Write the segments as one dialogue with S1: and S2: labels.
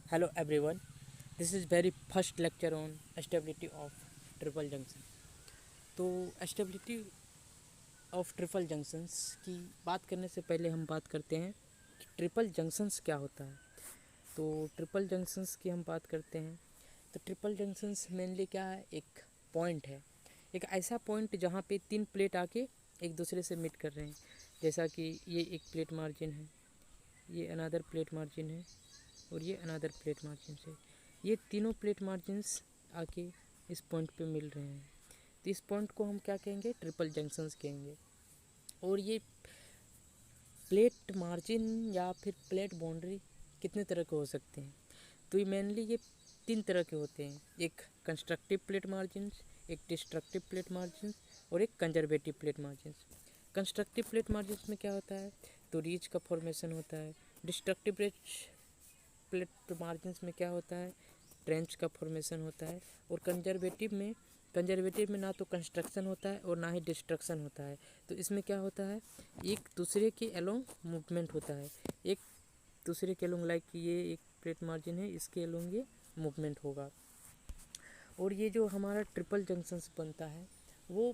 S1: Hello everyone. This is very first lecture on stability of triple junction. तो stability of triple junctions की बात करने से पहले हम बात करते हैं कि ट्रिपल जंक्शंस क्या होता है। तो ट्रिपल जंक्शंस की हम बात करते हैं तो ट्रिपल जंक्शंस मेनली क्या है, एक पॉइंट है, एक ऐसा पॉइंट जहाँ पे तीन प्लेट आके एक दूसरे से मीट कर रहे हैं। जैसा कि ये एक प्लेट मार्जिन है, ये अनदर प्लेट मार्जिन है और ये अनदर प्लेट मार्जिन से, ये तीनों प्लेट मार्जिन्स आके इस पॉइंट पे मिल रहे हैं। तो इस पॉइंट को हम क्या कहेंगे, ट्रिपल जंक्शंस कहेंगे। और ये प्लेट मार्जिन या फिर प्लेट बाउंड्री कितने तरह के हो सकते हैं, तो ये मेनली ये तीन तरह के होते हैं। एक कंस्ट्रक्टिव प्लेट मार्जिन्स, एक डिस्ट्रक्टिव प्लेट मार्जिन्स और एक conservative plate margins. Constructive plate margins में क्या होता है, तो रीच का फॉर्मेशन होता है। डिस्ट्रक्टिव प्लेट मार्जिन्स में क्या होता है, ट्रेंच का फॉर्मेशन होता है। और कंजर्वेटिव में ना तो कंस्ट्रक्शन होता है और ना ही डिस्ट्रक्शन होता है। तो इसमें क्या होता है, एक दूसरे के अलोंग मूवमेंट होता है, एक दूसरे के अलोंग, लाइक ये एक प्लेट मार्जिन है, इसके अलोंग ये मूवमेंट होगा। और ये जो हमारा ट्रिपल जंक्शन बनता है वो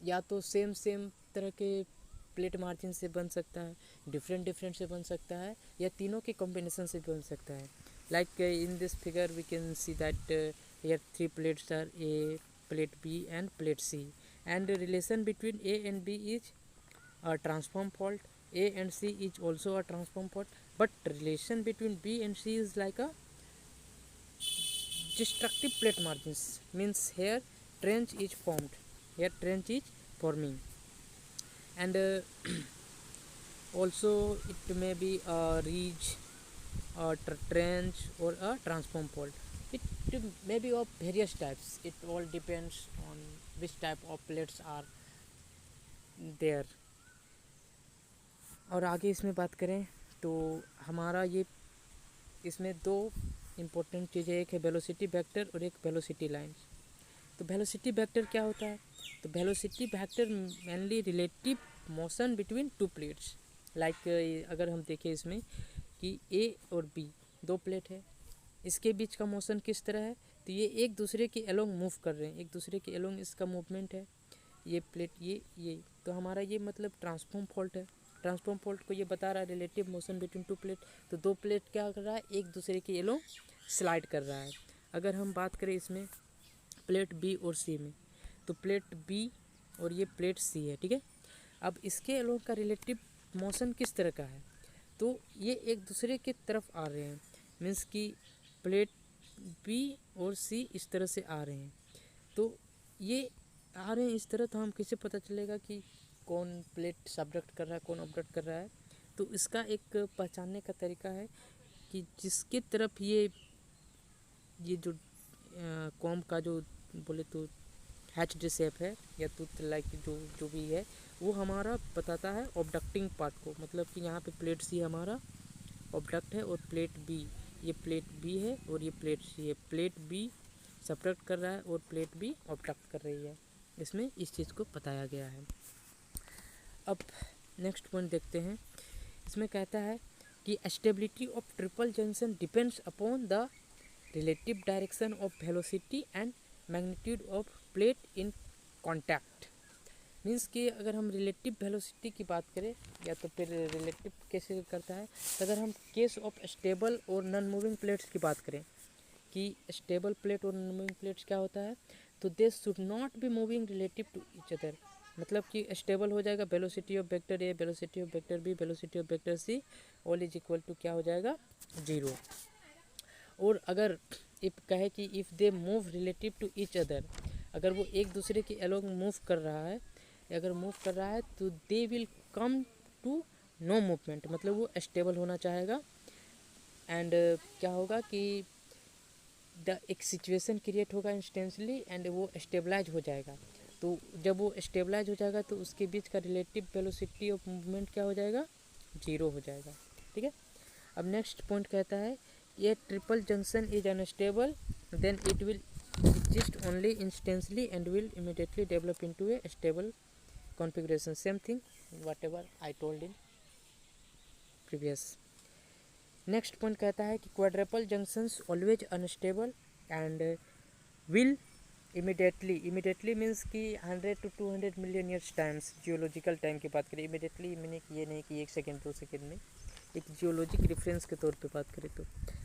S1: या तो सेम तरह के प्लेट मार्जिन से बन सकता है, डिफरेंट से बन सकता है, या तीनों के कॉम्बिनेशन से बन सकता है। Like in this figure we can see that here three plates are A, plate B and plate C, and the relation between A and B is a transform fault. A and C is also a transform fault, but relation between B and C is like a destructive plate margins, means here trench is formed, here trench is forming. And also it may be a ridge, a trench or a transform fault. It may be of various types, it all depends on which type of plates are there. और आगे इसमें बात करें तो हमारा ये इसमें दो इम्पोर्टेंट चीज़ें, एक है वेलोसिटी वेक्टर और एक वेलोसिटी लाइन। तो वेलोसिटी वेक्टर क्या होता है, तो velocity vector mainly relative motion between two plates. Like अगर हम देखें इसमें कि ए और बी दो प्लेट है, इसके बीच का मोशन किस तरह है, तो ये एक दूसरे के अलोंग मूव कर रहे हैं, एक दूसरे के अलोंग इसका मूवमेंट है। ये प्लेट ये तो हमारा ये मतलब ट्रांसफॉर्म फॉल्ट है। ट्रांसफॉर्म फॉल्ट को ये बता रहा है relative motion between two plate. तो दो प्लेट क्या कर रहा है, एक दूसरे के अलोंग स्लाइड कर रहा है। अगर हम बात करें इसमें प्लेट बी और सी में, तो प्लेट बी और ये प्लेट सी है, ठीक है। अब इसके अलोंग का रिलेटिव मोशन किस तरह का है, तो ये एक दूसरे की तरफ आ रहे हैं, मीन्स कि प्लेट बी और सी इस तरह से आ रहे हैं। तो ये आ रहे हैं इस तरह, तो हम कैसे पता चलेगा कि कौन प्लेट सब्डक्ट कर रहा है, कौन ऑब्डक्ट कर रहा है। तो इसका एक पहचानने का तरीका है कि जिसके तरफ ये जो कॉम का जो बोले तो हैच्ड शेप है या टूथ लाइक जो भी है, वो हमारा बताता है ऑब्डक्टिंग पार्ट को। मतलब कि यहाँ पे प्लेट सी हमारा ऑब्डक्ट है और प्लेट बी, ये प्लेट बी है और ये प्लेट सी है। प्लेट बी सब्डक्ट कर रहा है और प्लेट बी ऑब्डक्ट कर रही है, इसमें इस चीज़ को बताया गया है। अब नेक्स्ट पॉइंट देखते हैं। इसमें कहता है कि stability of triple junction depends upon the relative direction of velocity and magnitude of plate in contact. Means कि अगर हम रिलेटिव वेलोसिटी की बात करें या तो फिर रिलेटिव कैसे करता है, तो अगर हम केस ऑफ स्टेबल और नॉन मूविंग प्लेट्स की बात करें कि स्टेबल प्लेट और नॉन मूविंग प्लेट्स क्या होता है, तो they should not be moving relative to each other. मतलब कि स्टेबल हो जाएगा velocity of vector A, velocity of vector B, velocity of vector C, all is equal to क्या हो जाएगा, 0। और अगर इफ कहे कि if they move relative to each other, अगर वो एक दूसरे के अलोंग मूव कर रहा है, अगर मूव कर रहा है तो they will come to no movement, मतलब वो स्टेबल होना चाहेगा। एंड क्या होगा कि एक सिचुएशन क्रिएट होगा इंस्टेंटली एंड वो स्टेबलाइज हो जाएगा। तो जब वो स्टेबलाइज हो जाएगा तो उसके बीच का रिलेटिव वेलोसिटी ऑफ मूवमेंट क्या हो जाएगा, 0 हो जाएगा, ठीक है। अब नेक्स्ट पॉइंट कहता है ये triple junction is unstable then it will exist only instantly and will immediately develop into a stable configuration, same thing whatever I told in previous. Next point कहता है कि quadruple junctions always unstable and will immediately means कि 100 to 200 million years times, geological time की बात करें। Immediately meaning कि ये नहीं कि 1 सेकेंड 2 सेकेंड में, एक जियोलॉजिक रेफरेंस के तौर पे बात करें तो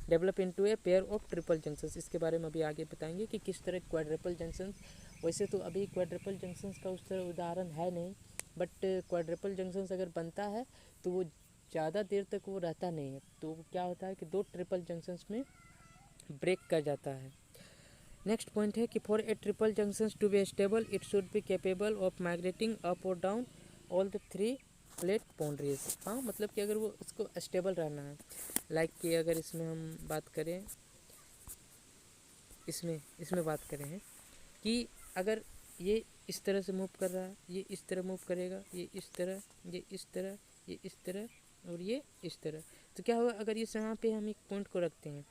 S1: develop into a pair of triple junctions. इसके बारे में अभी आगे बताएंगे कि किस तरह क्वाड्रपल जंक्शंस। वैसे तो अभी क्वाड्रपल जंक्शंस का उस तरह उदाहरण है नहीं, बट क्वाड्रपल जंक्शंस अगर बनता है तो वो ज़्यादा देर तक वो रहता नहीं है। तो क्या होता है कि 2 ट्रिपल जंक्शंस में ब्रेक कर जाता है। नेक्स्ट पॉइंट है कि for a triple junctions to be stable it should be capable of migrating up और down all the 3 plate boundaries. हाँ, मतलब कि अगर वो उसको स्टेबल रहना है, लाइक कि अगर इसमें हम बात करें, इसमें बात करें हैं कि अगर ये इस तरह से मूव कर रहा है, ये इस तरह मूव करेगा, ये इस तरह, ये इस तरह, ये इस तरह और ये इस तरह, तो क्या होगा अगर इस यहाँ पे हम एक पॉइंट को रखते हैं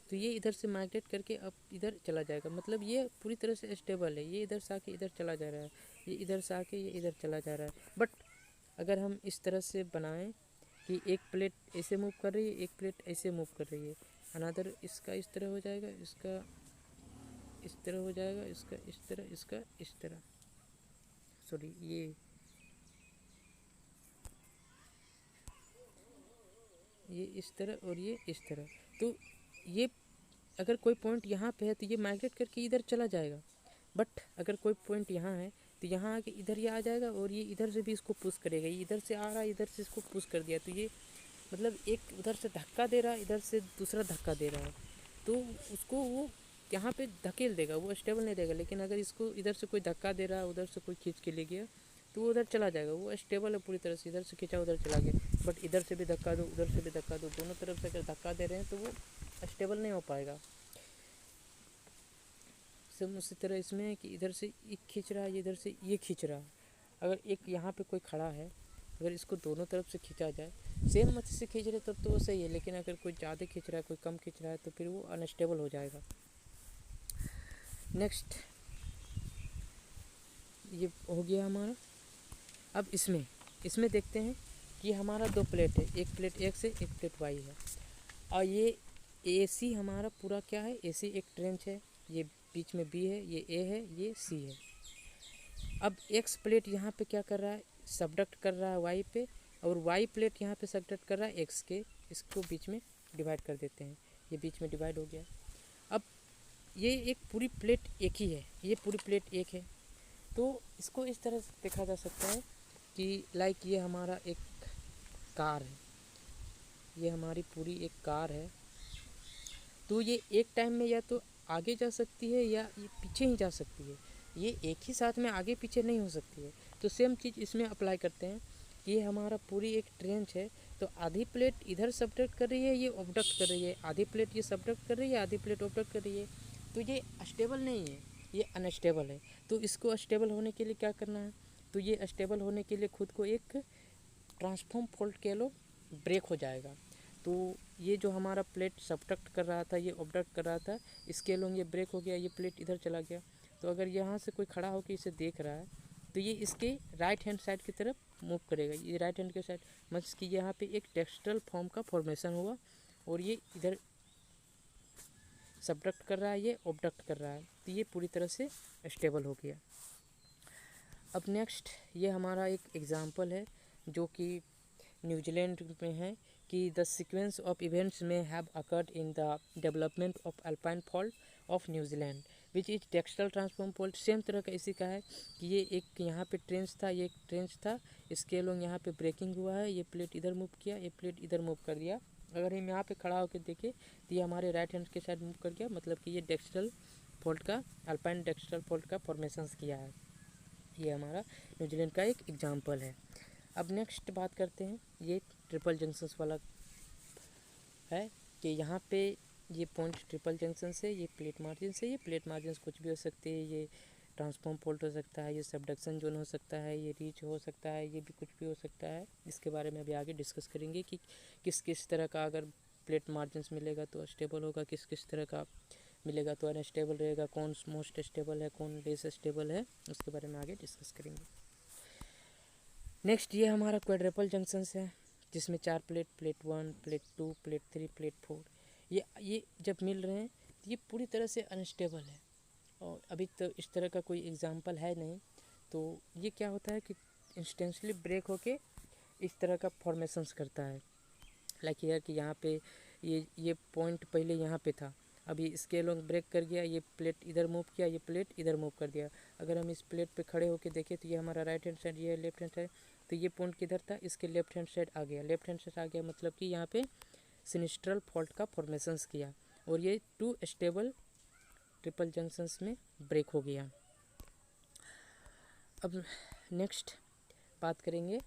S1: तो ये इधर से माइग्रेट करके अब इधर चला जाएगा। मतलब ये पूरी तरह से स्टेबल है, ये इधर से आके इधर चला जा रहा है, ये इधर से आके ये इधर चला जा रहा है। बट अगर हम इस तरह से बनाएं कि एक प्लेट ऐसे मूव कर रही है, एक प्लेट ऐसे मूव कर रही है, अनदर इसका इस तरह हो जाएगा, इसका इस तरह हो जाएगा, इसका इस तरह, इसका इस तरह, सॉरी ये इस तरह और ये इस तरह। तो ये अगर कोई पॉइंट यहाँ पे है तो ये माइग्रेट करके इधर चला जाएगा। बट अगर कोई पॉइंट यहाँ है तो यहाँ आके इधर ये आ जाएगा और ये इधर से भी इसको पुश करेगा। ये इधर से आ रहा है, इधर से इसको पुश कर दिया, तो ये मतलब एक उधर से धक्का दे रहा है, इधर से दूसरा धक्का दे रहा है, तो उसको वो यहाँ पे धकेल देगा, वो स्टेबल नहीं रहेगा। लेकिन अगर इसको इधर से कोई धक्का दे रहा है, उधर से कोई खींच के ले गया, तो वो उधर चला जाएगा, वो स्टेबल है पूरी तरह से। इधर से खींचा उधर चला गया, बट इधर से भी धक्का दो, उधर से भी धक्का दो, दोनों तरफ से अगर धक्का दे रहे हैं तो वो स्टेबल नहीं हो पाएगा। सब उसी तरह इसमें है कि इधर से एक खींच रहा है, इधर से ये खींच रहा है। अगर एक यहाँ पे कोई खड़ा है, अगर इसको दोनों तरफ से खींचा जाए, सेम मत से खींच रहे तब तो वो सही है, लेकिन अगर कोई ज़्यादा खींच रहा है, कोई कम खींच रहा है, तो फिर वो अनस्टेबल हो जाएगा। नेक्स्ट ये हो गया हमारा। अब इसमें देखते हैं कि हमारा 2 प्लेट है, एक प्लेट एक्स है, एक प्लेट वाई है, और ये ए सी हमारा पूरा क्या है, ए सी एक ट्रेंच है, ये बीच में बी है, ये ए है, ये सी है। अब एक्स प्लेट यहाँ पे क्या कर रहा है, सबडक्ट कर रहा है वाई पे, और वाई प्लेट यहाँ पे सबडक्ट कर रहा है एक्स के। इसको बीच में डिवाइड कर देते हैं, ये बीच में डिवाइड हो गया। अब ये एक पूरी प्लेट एक ही है, ये पूरी प्लेट एक है, तो इसको इस तरह से देखा जा सकता है कि लाइक ये हमारा एक कार है, ये हमारी पूरी एक कार है, तो ये एक टाइम में या तो आगे जा सकती है या ये पीछे ही जा सकती है, ये एक ही साथ में आगे पीछे नहीं हो सकती है। तो सेम चीज़ इसमें अप्लाई करते हैं कि ये हमारा पूरी एक ट्रेंच है, तो आधी प्लेट इधर सबडक्ट कर रही है, ये ऑब्डक्ट कर रही है, आधी प्लेट ये सबडक्ट कर रही है, आधी प्लेट ऑब्डक्ट कर रही है, तो ये स्टेबल नहीं है, ये अनस्टेबल है। तो इसको स्टेबल होने के लिए क्या करना है, तो ये स्टेबल होने के लिए खुद को एक ट्रांसफॉर्म फॉल्ट कह लो, ब्रेक हो जाएगा। तो ये जो हमारा प्लेट सबडक्ट कर रहा था, ये ऑब्डक्ट कर रहा था, इसके लोग ये ब्रेक हो गया, ये प्लेट इधर चला गया। तो अगर यहाँ से कोई खड़ा होकर इसे देख रहा है तो ये इसके राइट हैंड साइड की तरफ मूव करेगा, ये राइट हैंड के साइड, मतलब कि यहाँ पे एक टेक्सटल फॉर्म का फॉर्मेशन हुआ, और ये इधर सबडक्ट कर रहा है, ये ऑब्डक्ट कर रहा है, तो ये पूरी तरह से स्टेबल हो गया। अब नेक्स्ट ये हमारा एक एग्ज़ाम्पल है जो कि न्यूजीलैंड में है कि द सीक्वेंस ऑफ इवेंट्स में have occurred in the development of alpine fault of New Zealand which is textual transform fault. Same तरह का इसी का है कि ये एक यहाँ पे ट्रेंच था, ये एक ट्रेंच था, इसके लोग यहाँ पे ब्रेकिंग हुआ है, ये प्लेट इधर मूव किया, ये प्लेट इधर मूव कर दिया। अगर हम यहाँ पे खड़ा होकर देखें तो ये हमारे राइट हैंड के साइड मूव कर गया, मतलब कि ये टेक्सटल फॉल्ट का, अल्पाइन टेक्सटल फॉल्ट का फॉर्मेशंस किया है। ये हमारा न्यूजीलैंड का एक एग्जाम्पल है। अब नेक्स्ट बात करते हैं, ये ट्रिपल जंक्शंस वाला है कि यहाँ पे ये पॉइंट ट्रिपल जंक्शन से, ये प्लेट मार्जिन से, ये प्लेट मार्जिन कुछ भी हो सकते हैं, ये ट्रांसफॉर्म फॉल्ट हो सकता है, ये सबडक्शन जोन हो सकता है, ये रीच हो सकता है, ये भी कुछ भी हो सकता है। इसके बारे में अभी आगे डिस्कस करेंगे कि किस किस तरह का अगर प्लेट मार्जिन मिलेगा तो स्टेबल होगा, किस किस तरह का मिलेगा तो अनस्टेबल रहेगा, कौन मोस्ट स्टेबल है, कौन लेस स्टेबल है, उसके बारे में आगे डिस्कस करेंगे। नेक्स्ट ये हमारा क्वाड्रपल जंक्शंस है जिसमें 4 plate, plate 1, plate 2, plate 3, plate 4, ये जब मिल रहे हैं तो ये पूरी तरह से अनस्टेबल है और अभी तो इस तरह का कोई एग्जांपल है नहीं। तो ये क्या होता है कि इंस्टेंटली ब्रेक होके इस तरह का फॉर्मेशंस करता है। लाइक यार कि यहाँ पे ये पॉइंट पहले यहाँ पे था, अभी इसके लोग ब्रेक कर गया, ये प्लेट इधर मूव किया, ये प्लेट इधर मूव कर दिया। अगर हम इस प्लेट पे खड़े होके देखें तो ये हमारा राइट हैंड साइड, ये लेफ्ट हैंड साइड, तो ये पॉइंट किधर था, इसके लेफ्ट हैंड साइड आ गया। लेफ्ट हैंड साइड आ गया मतलब कि यहाँ पे सिनिस्ट्रल फॉल्ट का फॉर्मेशंस किया और ये 2 स्टेबल ट्रिपल जंक्शंस में ब्रेक हो गया। अब नेक्स्ट बात करेंगे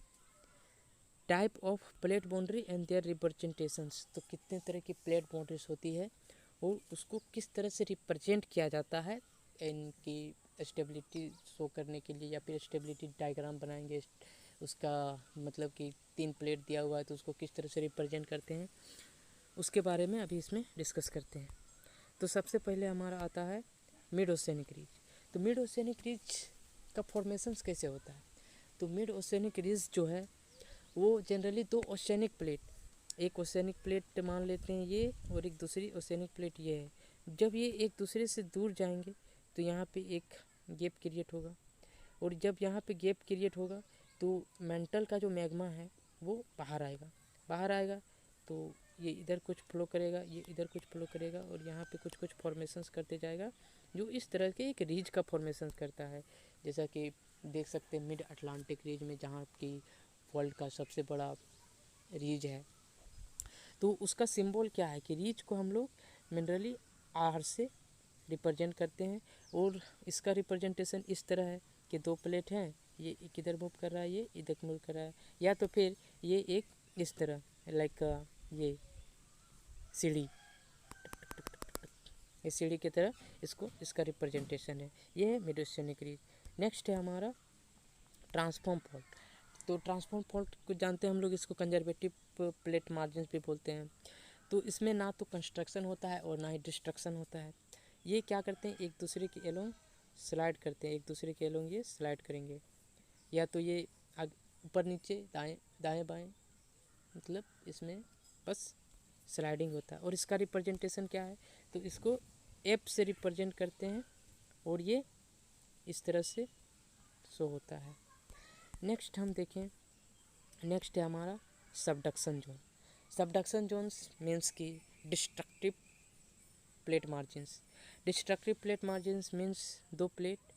S1: type of plate boundary and their representations. तो कितने तरह की प्लेट बाउंड्रीज होती है और उसको किस तरह से रिप्रेजेंट किया जाता है इनकी स्टेबिलिटी शो करने के लिए, या फिर स्टेबिलिटी डायग्राम बनाएंगे उसका मतलब कि 3 प्लेट दिया हुआ है तो उसको किस तरह से रिप्रेजेंट करते हैं, उसके बारे में अभी इसमें डिस्कस करते हैं। तो सबसे पहले हमारा आता है मिड ओशियनिक रिज। तो मिड ओशियनिक रिज का फॉर्मेशंस कैसे होता है? तो मिड ओशियनिक रिज जो है वो जनरली 2 ओशियनिक प्लेट, एक ओशियनिक प्लेट मान लेते हैं ये और एक दूसरी ओशियनिक प्लेट ये है। जब ये एक दूसरे से दूर जाएंगे तो यहाँ पे एक गैप क्रिएट होगा और जब यहाँ पे गैप क्रिएट होगा तो मेंटल का जो मैग्मा है वो बाहर आएगा तो ये इधर कुछ फ्लो करेगा, ये इधर कुछ फ्लो करेगा और यहाँ पे कुछ कुछ फॉर्मेशंस करते जाएगा जो इस तरह के एक रीज का फॉर्मेशंस करता है। जैसा कि देख सकते हैं मिड अटलांटिक रीज में, जहाँ की वर्ल्ड का सबसे बड़ा रीज है। तो उसका सिंबल क्या है कि रीज को हम लोग मिनरली आर से रिप्रेजेंट करते हैं और इसका रिप्रेजेंटेशन इस तरह है कि 2 प्लेट हैं, ये किधर मूव कर रहा है, ये इधर मूव कर रहा है, या तो फिर ये एक इस तरह लाइक ये सीढ़ी, इस सीढ़ी की तरह इसका रिप्रेजेंटेशन है। ये है मिड ओशियनिक रीज। नेक्स्ट है हमारा ट्रांसफॉर्म फॉल्ट। तो ट्रांसफॉर्म फॉल्ट को जानते हैं हम लोग, इसको कंजर्वेटिव प्लेट मार्जिन भी बोलते हैं। तो इसमें ना तो कंस्ट्रक्शन होता है और ना ही डिस्ट्रक्शन होता है। ये क्या करते हैं, एक दूसरे के एलोंग स्लाइड करते हैं, एक दूसरे के एलोंग ये स्लाइड करेंगे, या तो ये ऊपर नीचे दाएं बाएं, मतलब इसमें बस स्लाइडिंग होता है। और इसका रिप्रेजेंटेशन क्या है, तो इसको एफ से रिप्रेजेंट करते हैं और ये इस तरह से शो होता है। नेक्स्ट हम देखें, नेक्स्ट है हमारा subduction zone. Subduction zones means की destructive plate margins. Destructive plate margins means 2 plate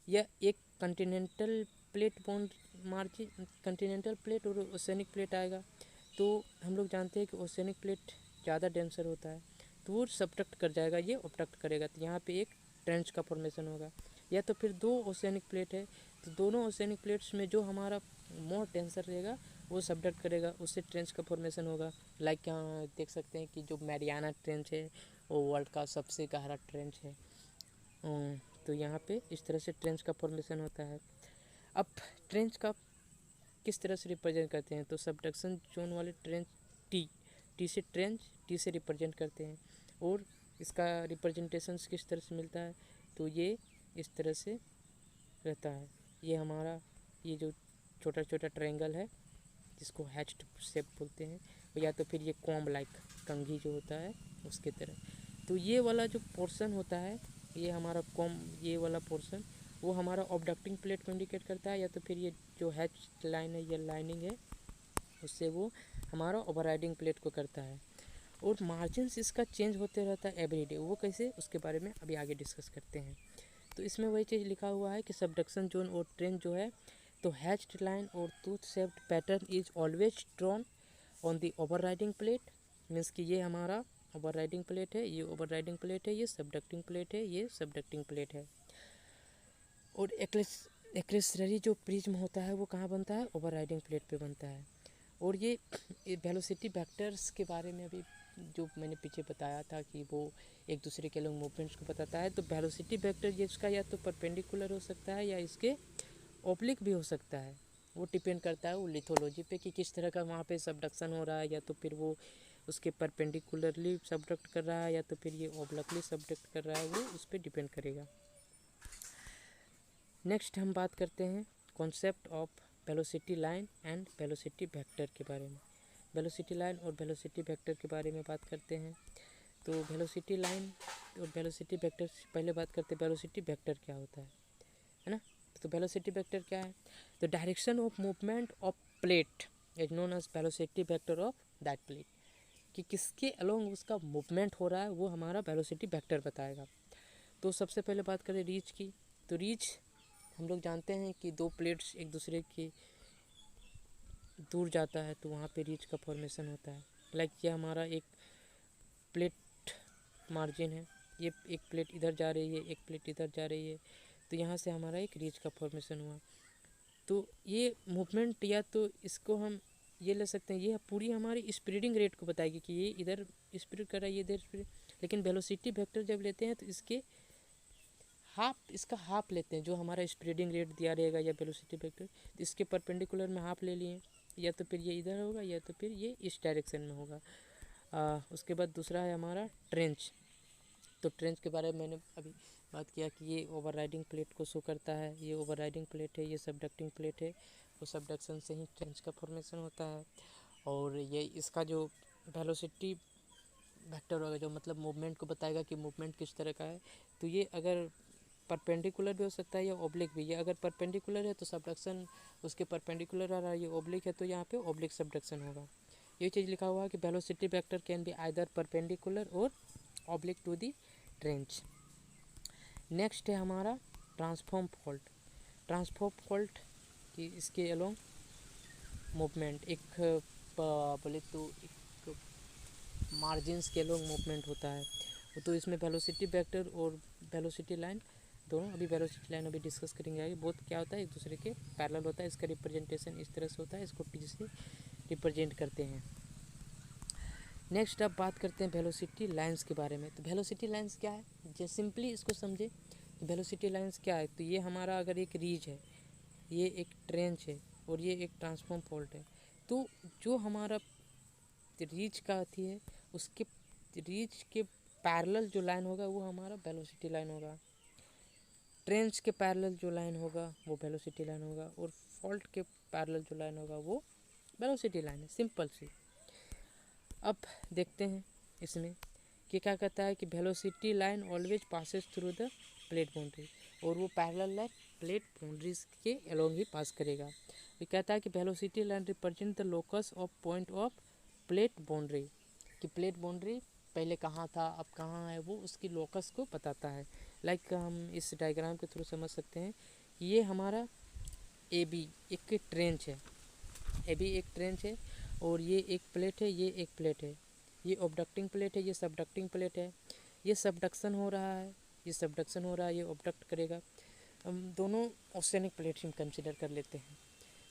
S1: या एक continental plate bond margin, continental plate और ओशियनिक प्लेट आएगा। तो हम लोग जानते हैं कि ओशियनिक प्लेट ज़्यादा डेंसर होता है तो वो सबडक्ट कर जाएगा, ये ऑब्डक्ट करेगा, तो यहाँ पे एक ट्रेंच का फॉर्मेशन होगा। या तो फिर 2 ओशियनिक प्लेट है तो दोनों ओशियनिक प्लेट्स में जो हमारा मोर डेंसर रहेगा वो सबडक्ट करेगा, उससे ट्रेंच का फॉर्मेशन होगा। लाइक यहाँ देख सकते हैं कि जो मैरियाना ट्रेंच है वो वर्ल्ड का सबसे गहरा ट्रेंच है। तो यहाँ पे इस तरह से ट्रेंच का फॉर्मेशन होता है। अब ट्रेंच का किस तरह से रिप्रेजेंट करते हैं, तो सबडक्शन जोन वाले ट्रेंच टी से ट्रेंच टी से रिप्रेजेंट करते हैं और इसका रिप्रेजेंटेशन किस तरह से मिलता है, तो ये इस तरह से रहता है। ये हमारा ये जो छोटा छोटा ट्रायंगल है जिसको हैच्ड शेप बोलते हैं, या तो फिर ये कॉम्ब लाइक कंघी जो होता है उसके तरह। तो ये वाला जो पोर्शन होता है, ये हमारा कॉम्ब, ये वाला पोर्शन वो हमारा ऑब्डक्टिंग प्लेट को इंडिकेट करता है, या तो फिर ये जो हैच लाइन है, ये लाइनिंग है, उससे वो हमारा ओवरराइडिंग प्लेट को करता है। और मार्जिन्स इसका चेंज होते रहता है एवरीडे, वो कैसे, उसके बारे में अभी आगे डिस्कस करते हैं। तो इसमें वही चीज़ लिखा हुआ है कि सबडक्शन जोन और ट्रेंच जो है, तो हैच्ड लाइन और tooth shaped pattern is always drawn on the overriding plate. Means कि ये हमारा ओवरराइडिंग प्लेट है, ये ओवरराइडिंग प्लेट है, ये सबडक्टिंग प्लेट है, ये सबडक्टिंग प्लेट है। और एक्रेसरी जो प्रिज्म होता है वो कहाँ बनता है, ओवरराइडिंग प्लेट पे बनता है। और ये वेलोसिटी वेक्टर्स के बारे में अभी जो मैंने पीछे बताया था कि वो एक दूसरे के लोग मूवमेंट्स को बताता है, तो वेलोसिटी वेक्टर ये इसका या तो परपेंडिकुलर हो सकता है या इसके ऑब्लिक भी हो सकता है। वो डिपेंड करता है वो लिथोलॉजी पे कि किस तरह का वहाँ पे सबडक्शन हो रहा है, या तो फिर वो उसके परपेंडिकुलरली सबडक्ट कर रहा है या तो फिर ये ऑब्लिकली सबडक्ट कर रहा है, वो उस पर डिपेंड करेगा। नेक्स्ट हम बात करते हैं concept of velocity line and velocity vector के बारे में। वेलोसिटी लाइन और वेलोसिटी वेक्टर के बारे में बात करते हैं। तो वेलोसिटी लाइन और वेलोसिटी वेक्टर से पहले बात करते हैं वेलोसिटी वेक्टर क्या होता है ना। तो वेलोसिटी वेक्टर क्या है? तो direction of movement of plate is known as velocity vector of that plate, कि किसके अलोंग उसका मूवमेंट हो रहा है वो हमारा वेलोसिटी वेक्टर बताएगा। तो सबसे पहले बात करें रीच की। तो रीच हम लोग जानते हैं कि दो प्लेट्स एक दूसरे के दूर जाता है तो वहाँ पे रीच का फॉर्मेशन होता है। लाइक ये हमारा एक प्लेट मार्जिन है, ये एक प्लेट इधर जा रही है, एक प्लेट इधर जा रही है, तो यहाँ से हमारा एक रीच का फॉर्मेशन हुआ। तो ये मूवमेंट या तो इसको हम ये ले सकते हैं, ये पूरी हमारी स्प्रेडिंग रेट को बताएगी कि ये इधर स्प्रेड कर रहा है, ये इधर स्प्रेड। लेकिन वेलोसिटी वेक्टर जब लेते हैं तो इसका हाफ लेते हैं, जो हमारा स्प्रेडिंग रेट दिया रहेगा या वेलोसिटी वेक्टर, तो इसके परपेंडिकुलर में हाफ ले लिए, या तो फिर ये इधर होगा या तो फिर ये इस डायरेक्शन में होगा। उसके बाद दूसरा है हमारा ट्रेंच। तो ट्रेंच के बारे में मैंने अभी बात किया कि ये ओवरराइडिंग प्लेट को शो करता है, ये ओवरराइडिंग प्लेट है, ये सबडक्टिंग प्लेट है, वो सबडक्शन से ही ट्रेंच का फॉर्मेशन होता है। और ये इसका जो वेलोसिटी वेक्टर होगा, जो मतलब मूवमेंट को बताएगा कि मूवमेंट किस तरह का है, तो ये अगर परपेंडिकुलर भी हो सकता है या ओब्लिक भी। ये अगर परपेंडिकुलर है तो सबडक्शन उसके परपेंडिकुलर आ रहा है, ये ओब्लिक है तो यहाँ पे ओब्लिक सबडक्शन होगा। ये चीज़ लिखा हुआ है कि velocity vector can be either perpendicular और oblique to the trench. Next है हमारा ट्रांसफॉर्म फॉल्ट। ट्रांसफॉर्म फॉल्ट कि इसके अलोंग मूवमेंट एक बोले तो एक मार्जिन्स के अलोंग मूवमेंट होता है। तो इसमें वेलोसिटी वेक्टर और वेलोसिटी लाइन दोनों, अभी वेलोसिटी लाइन अभी डिस्कस करेंगे आगे, बहुत क्या होता है एक दूसरे के पैरेलल होता है। इसका रिप्रेजेंटेशन इस तरह से होता है, इसको P से रिप्रेजेंट करते हैं। नेक्स्ट अब बात करते हैं वेलोसिटी लाइंस के बारे में। तो वेलोसिटी लाइंस क्या है, जो सिंपली इसको समझे वेलोसिटी लाइंस क्या है। तो ये हमारा अगर एक रीज है, ये एक ट्रेंच है और ये एक ट्रांसफॉर्म फॉल्ट है, तो जो हमारा रीच का अथी है उसके रीच के पैरेलल जो लाइन होगा वो हमारा वेलोसिटी लाइन होगा। ट्रेंच के पैरेलल जो लाइन होगा वो वेलोसिटी लाइन होगा, और फॉल्ट के पैरेलल जो लाइन होगा वो वेलोसिटी लाइन है। सिंपल सी। अब देखते हैं इसमें कि क्या कहता है कि velocity line always passes through the plate boundary, और वो पैरेलल लाइन प्लेट बाउंड्रीज के अलोंग ही पास करेगा। ये कहता है कि velocity line represent the locus of point of plate boundary, कि प्लेट बाउंड्री पहले कहाँ था अब कहाँ है वो उसकी लोकस को बताता है। लाइक हम इस डायग्राम के थ्रू समझ सकते हैं कि ये हमारा ए बी एक ट्रेंच है, ए बी एक ट्रेंच है, और ये एक प्लेट है, ये एक प्लेट है, ये ऑब्डक्टिंग प्लेट है, ये सबडक्टिंग प्लेट है। ये सबडक्शन हो रहा है, ये सबडक्शन हो रहा है, ये ऑब्डक्ट करेगा। हम दोनों ओसेनिक प्लेट्स हम कंसिडर कर लेते हैं।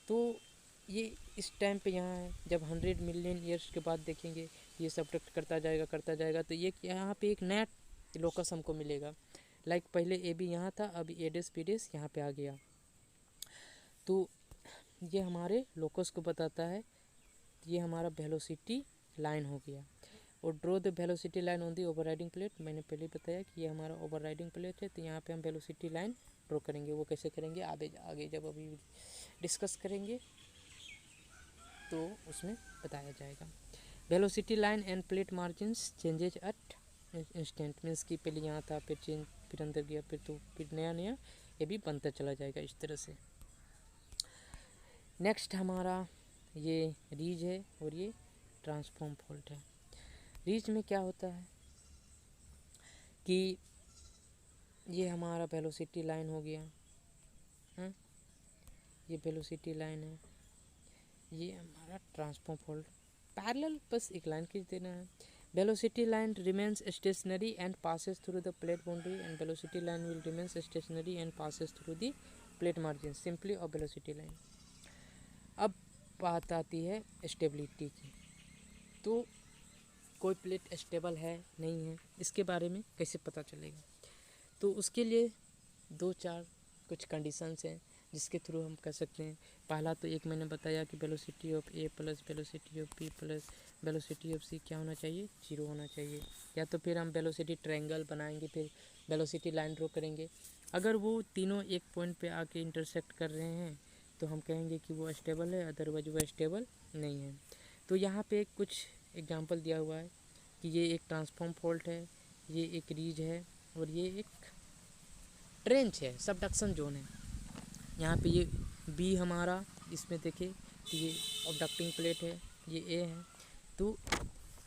S1: तो ये इस टाइम पे यहाँ है, जब 100 मिलियन ईयर्स के बाद देखेंगे ये सबडक्ट करता जाएगा तो ये यहाँ पे एक नया लोकस हमको मिलेगा। लाइक पहले ए बी यहाँ था, अभी ए डेस बी डेस यहाँ पे आ गया। तो ये हमारे लोकस को बताता है, ये हमारा वेलोसिटी लाइन हो गया। और draw the velocity line on the overriding plate, मैंने पहले बताया कि ये हमारा ओवरराइडिंग प्लेट है, तो यहाँ पे हम वेलोसिटी लाइन ड्रॉ करेंगे। वो कैसे करेंगे आगे जब अभी डिस्कस करेंगे तो उसमें बताया जाएगा। Velocity line and plate margins changes at instant, means कि पहले यहाँ था फिर चेंज फिर अंदर गया फिर नया ये भी बनता चला जाएगा इस तरह से। नेक्स्ट हमारा ये रीज है और ये ट्रांसफॉर्म फॉल्ट है। रीज में क्या होता है कि ये हमारा वेलोसिटी लाइन हो गया, ये वेलोसिटी लाइन है, ये हमारा ट्रांसफॉर्म फॉल्ट पैरेलल, बस एक लाइन खींच देना है। Velocity line remains stationary and passes through the plate boundary, and velocity line will remains stationary and passes through the plate margin simply of velocity line. अब बात आती है स्टेबिलिटी की। तो कोई प्लेट स्टेबल है नहीं है इसके बारे में कैसे पता चलेगा, तो उसके लिए 2-4 कुछ कंडीशंस हैं जिसके थ्रू हम कर सकते हैं। पहला तो एक मैंने बताया कि velocity of A plus velocity of B plus velocity of C क्या होना चाहिए, 0 होना चाहिए। या तो फिर हम वेलोसिटी ट्रायंगल बनाएंगे, फिर वेलोसिटी लाइन ड्रॉ करेंगे। अगर वो तीनों एक पॉइंट पे आके इंटरसेक्ट कर रहे हैं तो हम कहेंगे कि वो स्टेबल है, अदरवाइज वो स्टेबल नहीं है। तो यहाँ पे कुछ एग्जांपल दिया हुआ है कि ये एक ट्रांसफॉर्म फॉल्ट है, ये एक रीज है और ये एक ट्रेंच है, सबडक्शन जोन है। यहाँ पे ये बी हमारा, इसमें देखिए कि ये ऑब्डक्टिंग प्लेट है, ये ए है। तो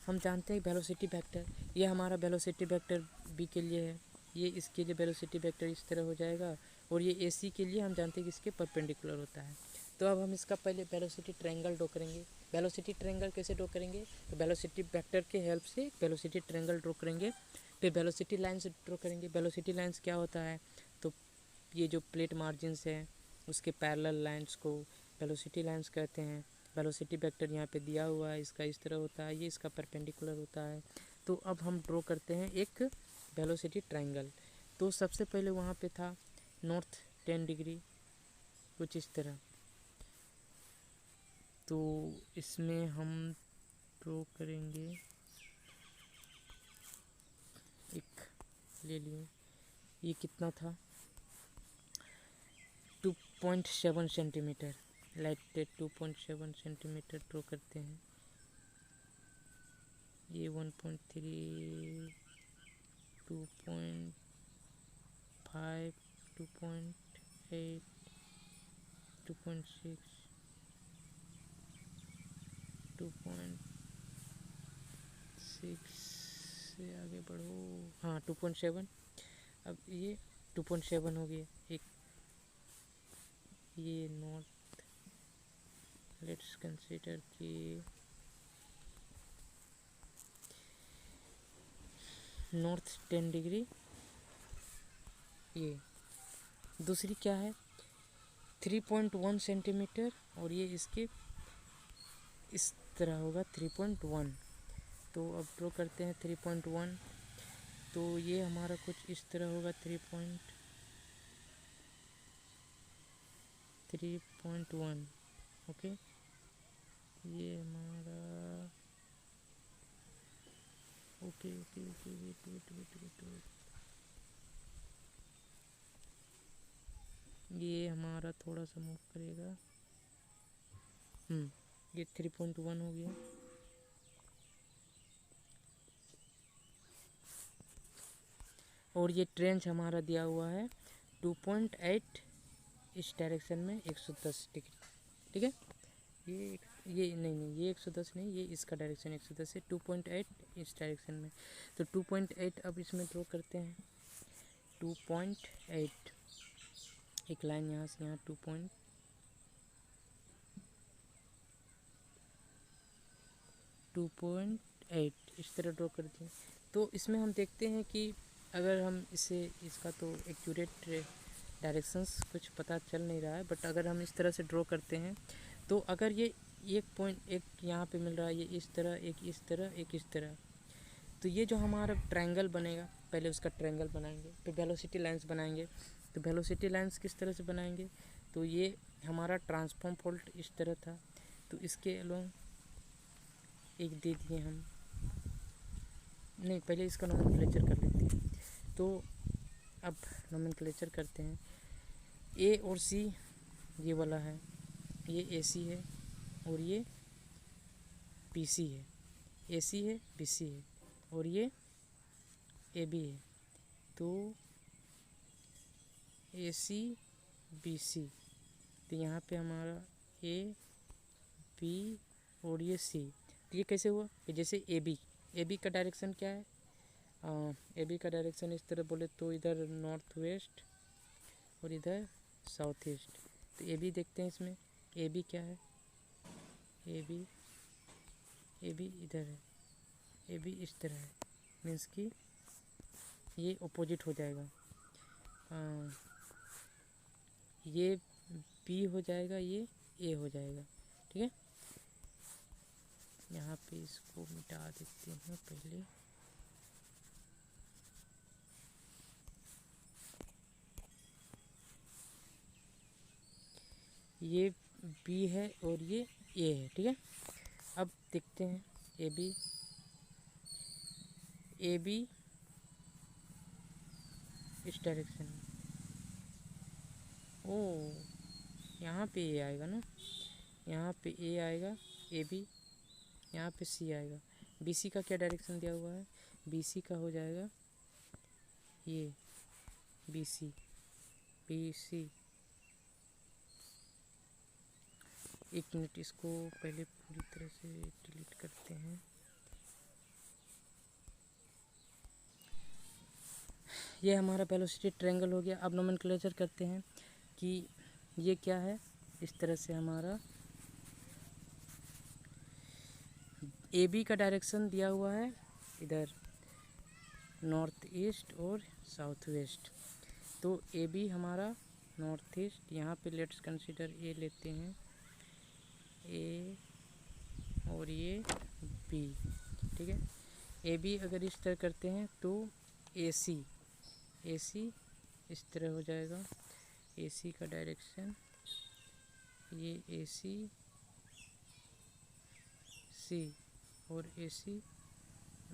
S1: हम जानते हैं वेलोसिटी वेक्टर, ये हमारा वेलोसिटी वेक्टर बी के लिए है, ये इसके लिए वेलोसिटी वेक्टर इस तरह हो जाएगा, और ये ए सी के लिए हम जानते हैं कि इसके परपेंडिकुलर होता है। तो अब हम इसका पहले वेलोसिटी ट्रायंगल ड्रॉ करेंगे। वेलोसिटी ट्रायंगल कैसे ड्रॉ करेंगे? तो वेलोसिटी वेक्टर के हेल्प से वेलोसिटी ट्रायंगल ड्रॉ करेंगे, फिर वेलोसिटी लाइन्स ड्रॉ करेंगे। वेलोसिटी लाइन्स क्या होता है? तो ये जो प्लेट मार्जिन्स है उसके पैरेलल लाइन्स को वेलोसिटी लाइन्स कहते हैं। वेलोसिटी वेक्टर यहाँ पे दिया हुआ है, इसका इस तरह होता है, ये इसका परपेंडिकुलर होता है। तो अब हम ड्रॉ करते हैं एक वेलोसिटी ट्रायंगल। तो सबसे पहले वहाँ पे था नॉर्थ 10 डिग्री, कुछ इस तरह। तो इसमें हम ड्रॉ करेंगे, एक ले लिए, ये कितना था 2.7 सेंटीमीटर, लाइट 2.7 सेंटीमीटर ड्रॉ करते हैं। ये 1.3, 2.5, 2.8, 2.6, 2.6 से आगे बढ़ो, हाँ 2.7। अब ये 2.7 हो गया। एक ये नॉर्थ, लेट्स कंसीडर कि नॉर्थ 10 डिग्री। ये दूसरी क्या है 3.1 सेंटीमीटर, और ये इसके इस तरह होगा 3.1। तो अब ड्रॉ करते हैं 3.1। तो ये हमारा कुछ इस तरह होगा 3.1। ओके, ये हमारा okay okay okay wait wait wait wait wait, ये हमारा थोड़ा सा मूव करेगा। ये 3.1 हो गया। और ये ट्रेंच हमारा दिया हुआ है 2.8 इस डायरेक्शन में 110 डिग्री, ठीक है। ये नहीं, ये 110 नहीं, ये इसका डायरेक्शन 110 है, 2.8 इस डायरेक्शन में। तो 2.8 अब इसमें ड्रॉ करते हैं 2.8, एक लाइन यहाँ से यहाँ 2.8 इस तरह ड्रॉ करते हैं। तो इसमें हम देखते हैं कि अगर हम इसका तो एक्यूरेट डायरेक्शंस कुछ पता चल नहीं रहा है, बट अगर हम इस तरह से ड्रॉ करते हैं तो अगर ये एक यहाँ पे मिल रहा है, ये इस तरह, एक इस तरह, एक इस तरह, तो ये जो हमारा ट्रायंगल बनेगा, पहले उसका ट्रायंगल बनाएंगे, फिर वेलोसिटी लाइंस बनाएंगे। तो वेलोसिटी लाइंस किस तरह से बनाएंगे? तो ये हमारा ट्रांसफॉर्म फॉल्ट इस तरह था, तो इसके अलोंग एक दे दिए हम, नहीं पहले इसका नोमेनक्लेचर कर लेते हैं। तो अब नोमेनक्लेचर करते हैं। ए और सी ये वाला है, ये ए सी है और ये बी सी है, ए सी है, बी सी है और ये ए बी है। तो ए सी बी सी, तो यहाँ पे हमारा ए बी और ये सी। तो ये कैसे हुआ कि जैसे ए बी का डायरेक्शन क्या है? ए बी का डायरेक्शन इस तरह बोले तो इधर नॉर्थ वेस्ट और इधर साउथ ईस्ट। तो ए बी देखते हैं, इसमें ए बी क्या है? ए बी इधर है, ए बी इस तरह है, मीन्स कि ये अपोजिट हो जाएगा। ये बी हो जाएगा, ये ए हो जाएगा, ठीक है। यहाँ पे इसको मिटा देते हैं पहले। ये बी है और ये ए है, ठीक है। अब देखते हैं ए बी इस डायरेक्शन में, ओ यहाँ पे ए आएगा ना, यहाँ पे ए आएगा, ए बी, यहाँ पे सी आएगा। बी सी का क्या डायरेक्शन दिया हुआ है, बी सी का हो जाएगा ये बी सी, बी सी। एक मिनट, इसको पहले पूरी तरह से डिलीट करते हैं। ये हमारा वेलोसिटी ट्रायंगल हो गया। अब नोमेनक्लेचर करते हैं कि ये क्या है। इस तरह से हमारा ए बी का डायरेक्शन दिया हुआ है इधर नॉर्थ ईस्ट और साउथ वेस्ट। तो ए बी हमारा नॉर्थ ईस्ट, यहाँ पे लेट्स कंसीडर ए लेते हैं, ए और ये बी, ठीक है। ए बी अगर इस तरह करते हैं तो ए सी इस तरह हो जाएगा। ए सी का डायरेक्शन ये ए सी सी और ए सी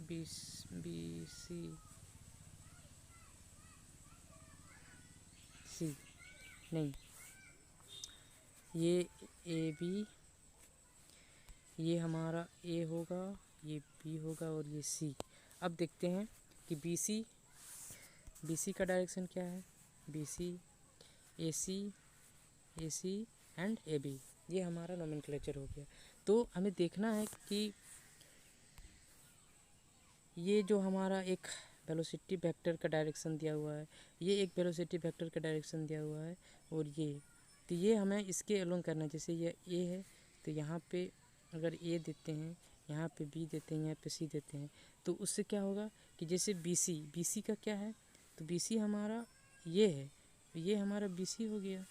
S1: बी सी सी, नहीं, ये ए बी, ये हमारा ए होगा, ये बी होगा और ये सी। अब देखते हैं कि बी सी का डायरेक्शन क्या है, B C A C and A B. ये हमारा नोमेनक्लेचर हो गया। तो हमें देखना है कि ये जो हमारा एक वेलोसिटी वेक्टर का डायरेक्शन दिया हुआ है, ये एक वेलोसिटी वेक्टर का डायरेक्शन दिया हुआ है, और तो ये हमें इसके अलोंग करना है। जैसे ये ए है तो यहाँ पे अगर ए देते हैं, यहाँ पे बी देते हैं, यहाँ पे सी देते हैं, तो उससे क्या होगा कि जैसे बी सी का क्या है, तो बी सी हमारा ये है, ये हमारा बी सी हो गया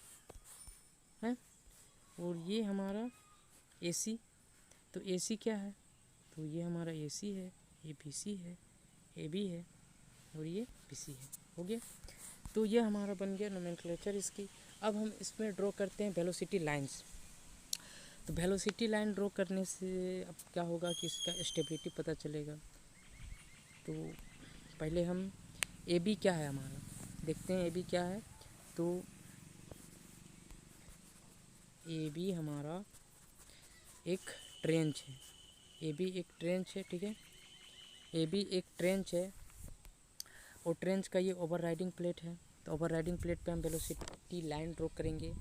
S1: है, और ये हमारा ए सी, तो ए सी क्या है, तो ये हमारा ए सी है, ये बी सी है, ए बी है और ये बी सी है, हो गया। तो ये हमारा बन गया नोमेनक्लेचर इसकी। अब हम इसमें ड्रॉ करते हैं वेलोसिटी लाइंस। तो वेलोसिटी लाइन ड्रॉ करने से अब क्या होगा कि इसका स्टेबिलिटी पता चलेगा। तो पहले हम ए बी क्या है हमारा देखते हैं, ए बी क्या है। तो ए बी हमारा एक ट्रेंच है, ए बी एक ट्रेंच है, ठीक है। ए बी एक ट्रेंच है और ट्रेंच का ये ओवरराइडिंग प्लेट है। तो ओवरराइडिंग प्लेट पे हम वेलोसिटी लाइन ड्रॉ करेंगे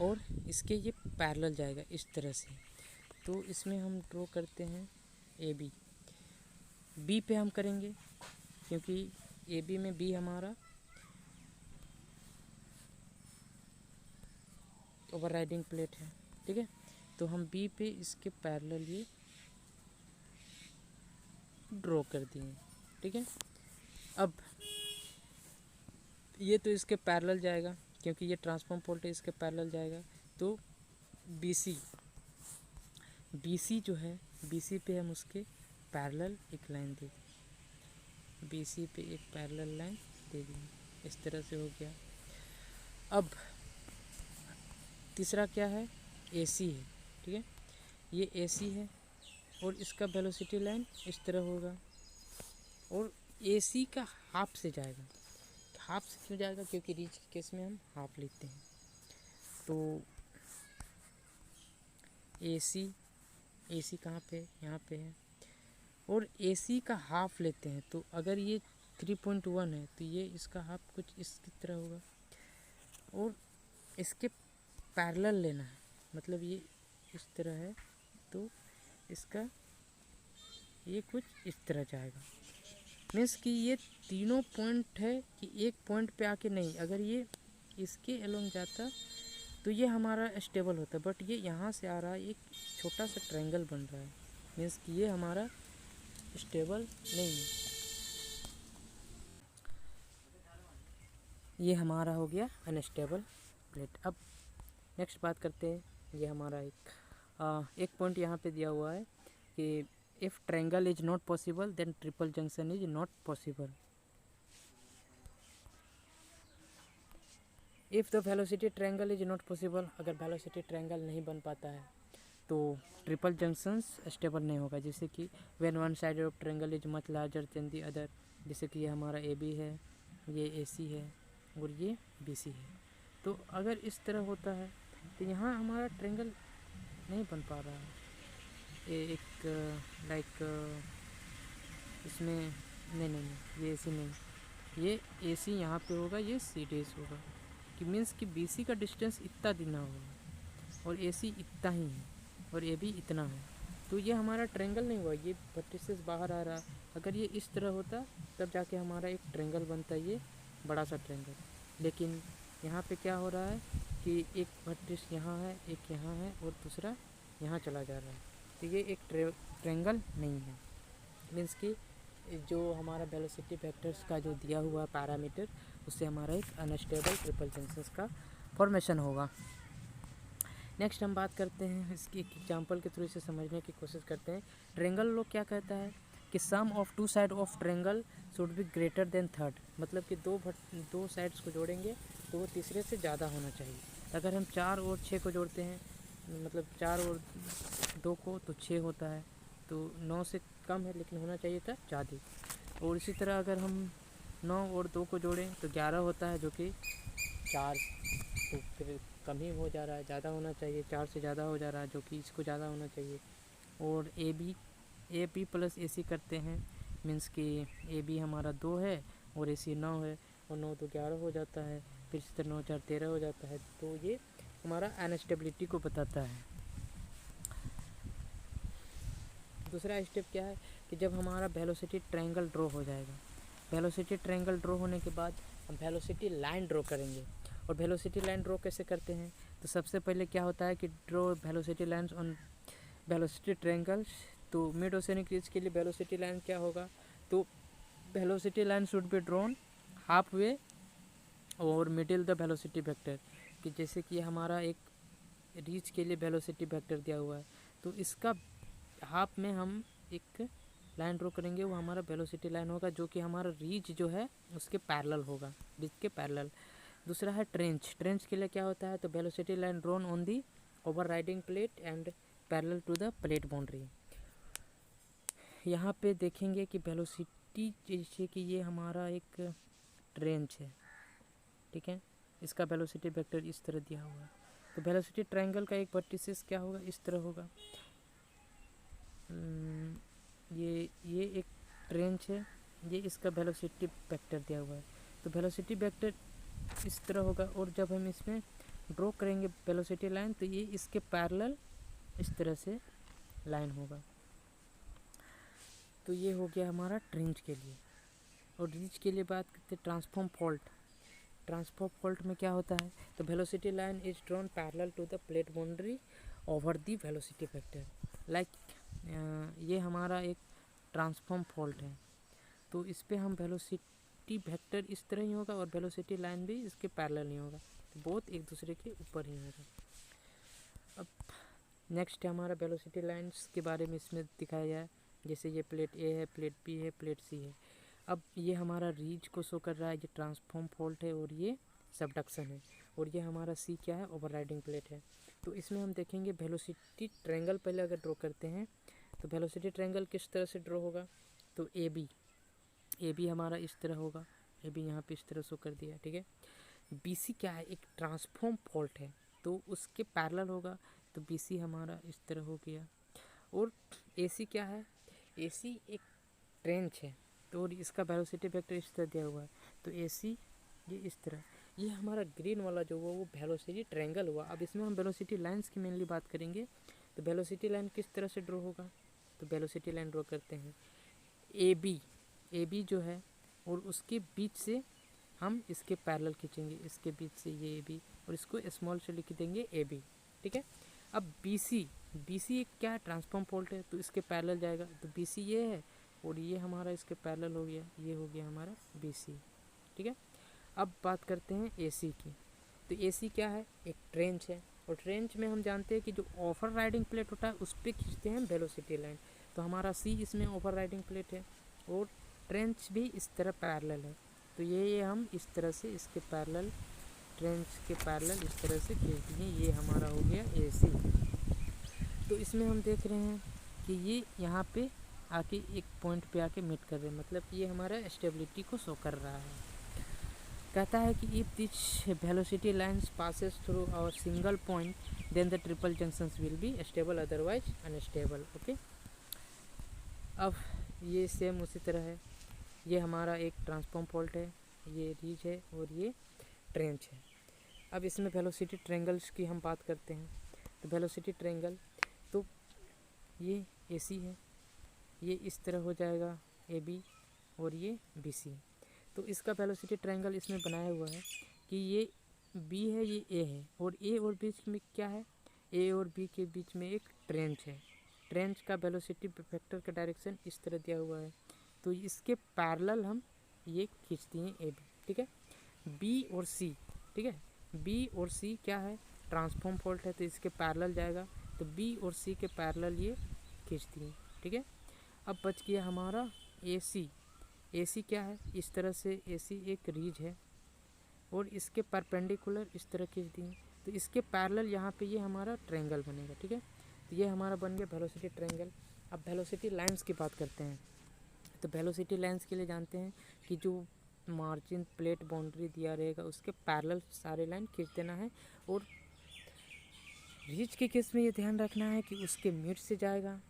S1: और इसके ये पैरेलल जाएगा इस तरह से। तो इसमें हम ड्रॉ करते हैं ए बी, बी पे हम करेंगे क्योंकि ए बी में बी हमारा ओवरराइडिंग प्लेट है, ठीक है। तो हम बी पे इसके पैरेलल ये ड्रॉ कर दिए, ठीक है। अब ये तो इसके पैरेलल जाएगा क्योंकि ये ट्रांसफॉर्म पोल्ट है, इसके पैरेलल जाएगा। तो बी सी जो है, बी सी पे हम उसके पैरेलल एक लाइन दे दें, बी सी पे एक पैरेलल लाइन दे देंगे, इस तरह से हो गया। अब तीसरा क्या है, ए सी है, ठीक है। ये ए सी है और इसका वेलोसिटी लाइन इस तरह होगा और ए सी का हाफ से जाएगा। हाफ से क्यों जाएगा, क्योंकि रीच के केस में हम हाफ लेते हैं। तो ए सी कहाँ पे, यहाँ पे है, और ए सी का हाफ लेते हैं। तो अगर ये 3.1 है तो ये इसका हाफ कुछ इसकी तरह होगा और इसके पैरेलल लेना है, मतलब ये इस तरह है तो इसका ये कुछ इस तरह जाएगा। मीन्स कि ये तीनों पॉइंट है कि एक पॉइंट पे आके नहीं, अगर ये इसके अलोंग जाता तो ये हमारा स्टेबल होता, बट ये यहाँ से आ रहा है, एक छोटा सा ट्रायंगल बन रहा है, मीन्स कि ये हमारा स्टेबल नहीं है। ये हमारा हो गया अनस्टेबल प्लेट। अब नेक्स्ट बात करते हैं, ये हमारा एक पॉइंट यहाँ पे दिया हुआ है कि if triangle is not possible then triple junction is not possible. If the velocity triangle is not possible, अगर वेलोसिटी ट्रायंगल नहीं बन पाता है तो ट्रिपल जंक्शंस स्टेबल नहीं होगा। जैसे कि when one side of triangle is much larger than the other, जैसे कि ये हमारा ए बी है, ये ए सी है और ये बी सी है। तो अगर इस तरह होता है तो यहाँ हमारा ट्रेंगल नहीं बन पा रहा है। ये एक लाइक इसमें नहीं ये AC नहीं, ये AC यहाँ पे होगा, ये CDS होगा, कि मीन्स कि BC का डिस्टेंस इतना देना होगा और AC इतना ही है और ये भी इतना है। तो ये हमारा ट्रेंगल नहीं हुआ, ये वर्टिसेस बाहर आ रहा। अगर ये इस तरह होता तब जाके हमारा एक ट्रेंगल बनता, ये बड़ा सा ट्रेंगल। लेकिन यहाँ पे क्या हो रहा है कि एक वर्टिस यहाँ है, एक यहाँ है और दूसरा यहाँ चला जा रहा है। तो ये एक ट्रेंगल नहीं है। मीन्स कि जो हमारा वेलोसिटी वेक्टर्स का जो दिया हुआ पैरामीटर, उससे हमारा एक अनस्टेबल ट्रिपल जंक्शंस का फॉर्मेशन होगा। नेक्स्ट हम बात करते हैं, इसकी एक एग्जांपल के थ्रू इसे समझने की कोशिश करते हैं। ट्रेंगल लॉ क्या कहता है कि sum of two side of triangle should be greater than third, मतलब कि दो साइड्स को जोड़ेंगे तो वो तीसरे से ज़्यादा होना चाहिए। अगर हम 4 और 6 को जोड़ते हैं, मतलब 4 और 2 को तो 6 होता है, तो 9 से कम है लेकिन होना चाहिए था ज़्यादा। और इसी तरह अगर हम 9 और 2 को जोड़ें तो 11 होता है, जो कि 4, तो फिर कम ही हो जा रहा है, ज़्यादा होना चाहिए, 4 से ज़्यादा हो जा रहा है, जो कि इसको ज़्यादा होना चाहिए। और AB प्लस AC करते हैं, मीन्स कि AB हमारा 2 है और AC 9 है, और 9 तो 11 हो जाता है, फिर इस तरह 9 4 13 हो जाता है। तो ये हमारा अनस्टेबिलिटी को बताता है। दूसरा स्टेप क्या है कि जब हमारा वेलोसिटी ट्रायंगल ड्रॉ हो जाएगा, वेलोसिटी ट्रायंगल ड्रॉ होने के बाद हम वेलोसिटी लाइन ड्रॉ करेंगे। और वेलोसिटी लाइन ड्रॉ कैसे करते हैं, तो सबसे पहले क्या होता है कि draw velocity lines on velocity triangles. तो मिड ओशियनिक रीज के लिए वेलोसिटी लाइन क्या होगा, तो velocity line should be drawn half way और मिडिल द वेलोसिटी वेक्टर, कि जैसे कि हमारा एक रीच के लिए वेलोसिटी वेक्टर दिया हुआ है, तो इसका हाफ में हम एक लाइन ड्रॉ करेंगे, वो हमारा वेलोसिटी लाइन होगा, जो कि हमारा रीच जो है उसके पैरेलल होगा, रीच के पैरेलल। दूसरा है ट्रेंच के लिए क्या होता है, तो velocity line drawn on the overriding plate and parallel to the plate boundary. यहाँ पे देखेंगे कि वेलोसिटी, जैसे कि ये हमारा एक ट्रेंच है, ठीक है, इसका वेलोसिटी वेक्टर इस तरह दिया हुआ है। तो वेलोसिटी ट्रायंगल का एक वर्टिसेस क्या होगा, इस तरह होगा। ये एक ट्रेंच है, ये इसका वेलोसिटी वेक्टर दिया हुआ है, तो वेलोसिटी वेक्टर इस तरह होगा। और जब हम इसमें ड्रॉ करेंगे वेलोसिटी लाइन, तो ये इसके पैरेलल इस तरह से लाइन होगा। तो ये हो गया हमारा ट्रेंच के लिए। और रीच के लिए बात करते हैं ट्रांसफॉर्म फॉल्ट में क्या होता है, तो velocity line is drawn parallel to the plate boundary over the velocity vector. Like ये हमारा एक ट्रांसफॉर्म फॉल्ट है, तो इस पे हम वेलोसिटी वेक्टर इस तरह ही होगा और वेलोसिटी लाइन भी इसके पैरेलल नहीं होगा, तो बहुत एक दूसरे के ऊपर ही होगा। अब नेक्स्ट है हमारा वेलोसिटी लाइन्स के बारे में इसमें दिखाया गया है, जैसे ये प्लेट A है, प्लेट B है, प्लेट C है। अब ये हमारा रीच को शो कर रहा है, ये ट्रांसफॉर्म फॉल्ट है और ये सबडक्शन है, और ये हमारा C क्या है, ओवरराइडिंग प्लेट है। तो इसमें हम देखेंगे वेलोसिटी ट्रायंगल पहले अगर ड्रॉ करते हैं, तो वेलोसिटी ट्रायंगल किस तरह से ड्रॉ होगा, तो ए बी हमारा इस तरह होगा, ए बी यहाँ पे इस तरह शो कर दिया, ठीक है। BC क्या है, एक ट्रांसफॉर्म फॉल्ट है, तो उसके पैरेलल होगा, तो BC हमारा इस तरह हो गया। और AC क्या है, AC एक ट्रेंच है, तो इसका वेलोसिटी वेक्टर इस तरह दिया हुआ है, तो AC ये इस तरह। ये हमारा ग्रीन वाला जो हुआ वो वेलोसिटी ट्रायंगल हुआ। अब इसमें हम वेलोसिटी लाइंस की मेनली बात करेंगे, तो वेलोसिटी लाइन किस तरह से ड्रॉ होगा, तो वेलोसिटी लाइन ड्रॉ करते हैं ए बी जो है, और उसके बीच से हम इसके पैरेलल खींचेंगे, इसके बीच से ये AB, और इसको स्मॉल से लिख देंगे AB, ठीक है। अब BC एक क्या है, ट्रांसफॉर्म फॉल्ट है, तो इसके पैरेलल जाएगा, तो BC ये है और ये हमारा इसके पैरेलल हो गया, ये हो गया हमारा BC, ठीक है। अब बात करते हैं AC की, तो AC क्या है, एक ट्रेंच है, और ट्रेंच में हम जानते हैं कि जो ओवर राइडिंग प्लेट होता है उस पर खींचते हैं वेलोसिटी लाइन, तो हमारा C इसमें ओवर राइडिंग प्लेट है और ट्रेंच भी इस तरह पैरेलल है, तो ये हम इस तरह से इसके पैरेलल, ट्रेंच के पैरेलल इस तरह से खींचते हैं, ये हमारा हो गया AC। तो इसमें हम देख रहे हैं कि ये यहाँ पे आके एक पॉइंट पे आके मीट कर रहे हैं, मतलब ये हमारा स्टेबिलिटी को शो कर रहा है। कहता है कि if this velocity lines passes through our single point then the triple junctions will be stable otherwise unstable. Okay, अब ये सेम उसी तरह है, ये हमारा एक ट्रांसफॉर्म फॉल्ट है, ये रीज है और ये ट्रेंच है। अब इसमें वेलोसिटी ट्रेंगल्स की हम बात करते हैं। तो वेलोसिटी ट्रेंगल, तो ये AC है, ये इस तरह हो जाएगा AB और ये BC। तो इसका वेलोसिटी ट्रायंगल इसमें बनाया हुआ है कि ये B है, ये A है, और A और बीच में क्या है, A और B के बीच में एक ट्रेंच है। ट्रेंच का वेलोसिटी वेक्टर का डायरेक्शन इस तरह दिया हुआ है, तो इसके पैरेलल हम ये खींचते हैं AB, ठीक है। B और C, ठीक है, B और C क्या है, ट्रांसफॉर्म फॉल्ट है, तो इसके पैरेलल जाएगा, तो B और C के पैरेलल ये खींचती हैं, ठीक है। अब बच गया हमारा AC। AC क्या है, इस तरह से AC एक रीज है और इसके परपेंडिकुलर इस तरह खींच दी, तो इसके पैरेलल यहाँ पे ये हमारा ट्रायंगल बनेगा, ठीक है। तो ये हमारा बन गया वेलोसिटी ट्रायंगल। अब वेलोसिटी लाइंस की बात करते हैं। तो वेलोसिटी लाइंस के लिए जानते हैं कि जो मार्जिन प्लेट बाउंड्री दिया रहेगा उसके पैरेलल सारे लाइन खींच देना है, और रीच के केस में ये ध्यान रखना है कि उसके मिड से जाएगा,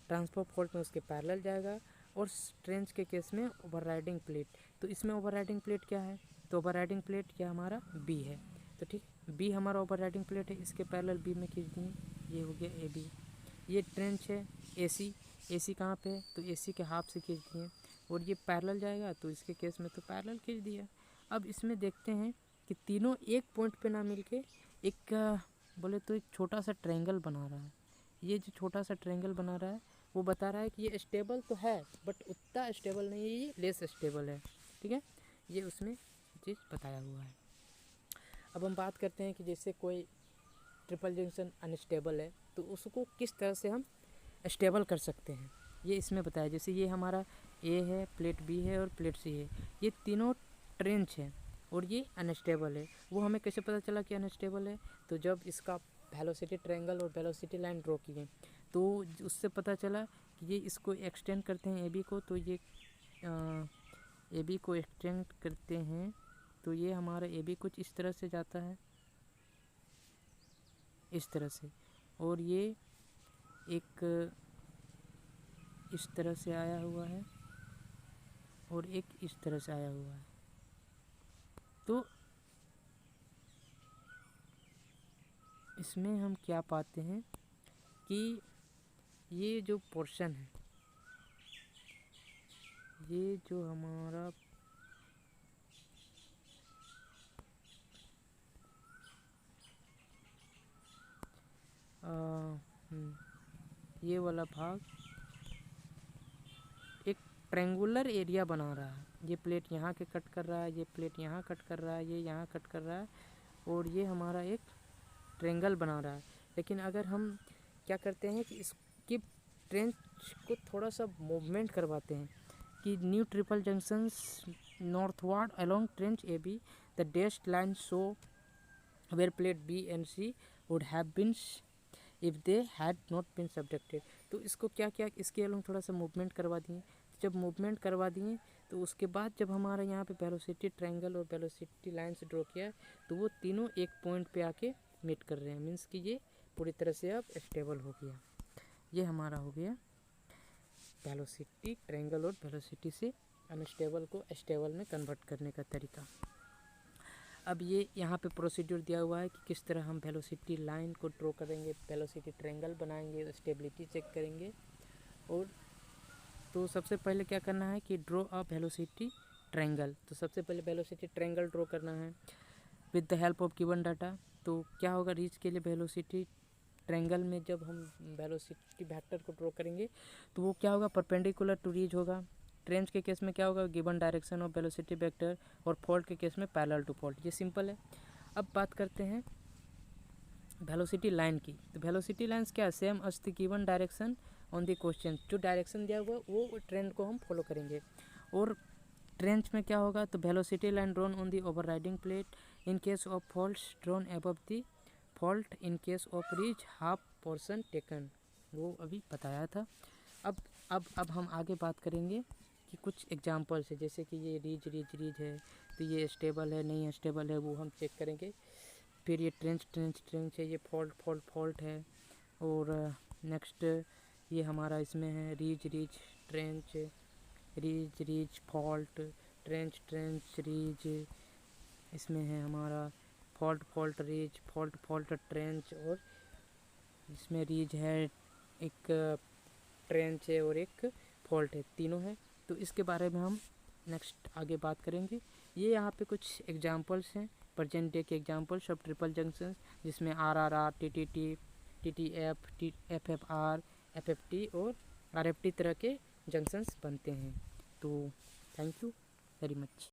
S1: ट्रांसफर फॉल्ट में उसके पैरेलल जाएगा, और ट्रेंच के केस में ओवरराइडिंग प्लेट। तो इसमें ओवरराइडिंग प्लेट क्या है, तो ओवरराइडिंग प्लेट क्या हमारा B है, तो ठीक, B हमारा ओवरराइडिंग प्लेट है, इसके पैरेलल B में खींच दिए, ये हो गया AB। ये ट्रेंच है AC कहाँ पे है, तो AC के हाफ से खींच दिए, और ये पैरेलल जाएगा, तो इसके केस में तो पैरेलल खींच दिया। अब इसमें देखते हैं कि तीनों एक पॉइंट पे ना मिलके एक बोले तो एक छोटा सा ट्रायंगल बना रहा है। ये जो छोटा सा ट्रायंगल बना रहा है वो बता रहा है कि ये स्टेबल तो है बट उतना स्टेबल नहीं है, ये लेस स्टेबल है, ठीक है। ये उसमें चीज़ बताया हुआ है। अब हम बात करते हैं कि जैसे कोई ट्रिपल जंक्शन अनस्टेबल है तो उसको किस तरह से हम स्टेबल कर सकते हैं, ये इसमें बताया। जैसे ये हमारा A है, प्लेट B है और प्लेट C है, ये तीनों ट्रेंच है और ये अनस्टेबल है। वो हमें कैसे पता चला कि अनस्टेबल है, तो जब इसका वेलोसिटी ट्रायंगल और वेलोसिटी लाइन ड्रॉ किए तो उससे पता चला कि ये इसको एक्सटेंड करते हैं AB को, तो ये AB को एक्सटेंड करते हैं तो ये हमारा AB कुछ इस तरह से जाता है, इस तरह से, और ये एक इस तरह से आया हुआ है और एक इस तरह से आया हुआ है। तो इसमें हम क्या पाते हैं कि ये जो पोर्शन है, ये जो हमारा ये वाला भाग एक ट्रायंगुलर एरिया बना रहा है। ये प्लेट यहाँ के कट कर रहा है, ये प्लेट यहाँ कट कर रहा है, ये यहाँ कट कर रहा है, और ये हमारा एक ट्रायंगल बना रहा है। लेकिन अगर हम क्या करते हैं कि इसकी ट्रेंच को थोड़ा सा मूवमेंट करवाते हैं कि new triple junctions northward along trench AB the dashed line show where plate B and C would have been if they had not been subjected. तो इसको क्या क्या इसके अलग थोड़ा सा मूवमेंट करवा दिए। जब मूवमेंट करवा दिए तो उसके बाद जब हमारा यहाँ पे वेलोसिटी ट्रायंगल और वेलोसिटी लाइन से ड्रॉ किया तो वो तीनों एक पॉइंट पे आके मीट कर रहे हैं, मीन्स कि ये पूरी तरह से अब स्टेबल हो गया। ये हमारा हो गया वेलोसिटी ट्रायंगल और वेलोसिटी से अनस्टेबल को स्टेबल में कन्वर्ट करने का तरीका। अब ये यहाँ पे प्रोसीड्यूर दिया हुआ है कि किस तरह हम वेलोसिटी लाइन को ड्रॉ करेंगे, वेलोसिटी ट्रायंगल बनाएंगे, स्टेबिलिटी चेक करेंगे। और तो सबसे पहले क्या करना है कि ड्रॉ अ वेलोसिटी ट्रायंगल। तो सबसे पहले वेलोसिटी ट्रायंगल ड्रॉ करना है with the help of given data. तो क्या होगा, रीच के लिए वेलोसिटी ट्रायंगल में जब हम वेलोसिटी वेक्टर को ड्रॉ करेंगे तो वो क्या होगा, परपेंडिकुलर टू रीच होगा। ट्रेंच के केस में क्या होगा, given direction of velocity vector, और फॉल्ट के केस में पैरेलल टू फॉल्ट। ये सिंपल है। अब बात करते हैं वेलोसिटी लाइन की। तो वेलोसिटी लाइन्स क्या है, same as the given direction on the question. जो डायरेक्शन दिया हुआ है वो ट्रेंड को हम फॉलो करेंगे। और ट्रेंच में क्या होगा, तो velocity line drawn on the overriding plate in case of faults drawn above the fault in case of reach half portion taken, वो अभी बताया था। अब हम आगे बात करेंगे कि कुछ एग्जांपल्स है, जैसे कि ये रीज है, तो ये स्टेबल है नहीं स्टेबल है वो हम चेक करेंगे। फिर ये ट्रेंच है, ये फॉल्ट है। और नेक्स्ट ये हमारा इसमें है रीज ट्रेंच, रीज फॉल्ट, ट्रेंच रीज। इसमें है हमारा फॉल्ट रीज, फॉल्ट ट्रेंच, और इसमें रीज है, एक ट्रेंच है और एक फॉल्ट है, तीनों है। तो इसके बारे में हम नेक्स्ट आगे बात करेंगे। ये यहाँ पे कुछ एग्जांपल्स हैं, प्रेजेंट डे के एग्जांपल्स ऑफ ट्रिपल जंक्शन, जिसमें RRR, TTT, TTF, FFR, FFT और RFT तरह के जंक्शंस बनते हैं। तो थैंक यू वेरी मच।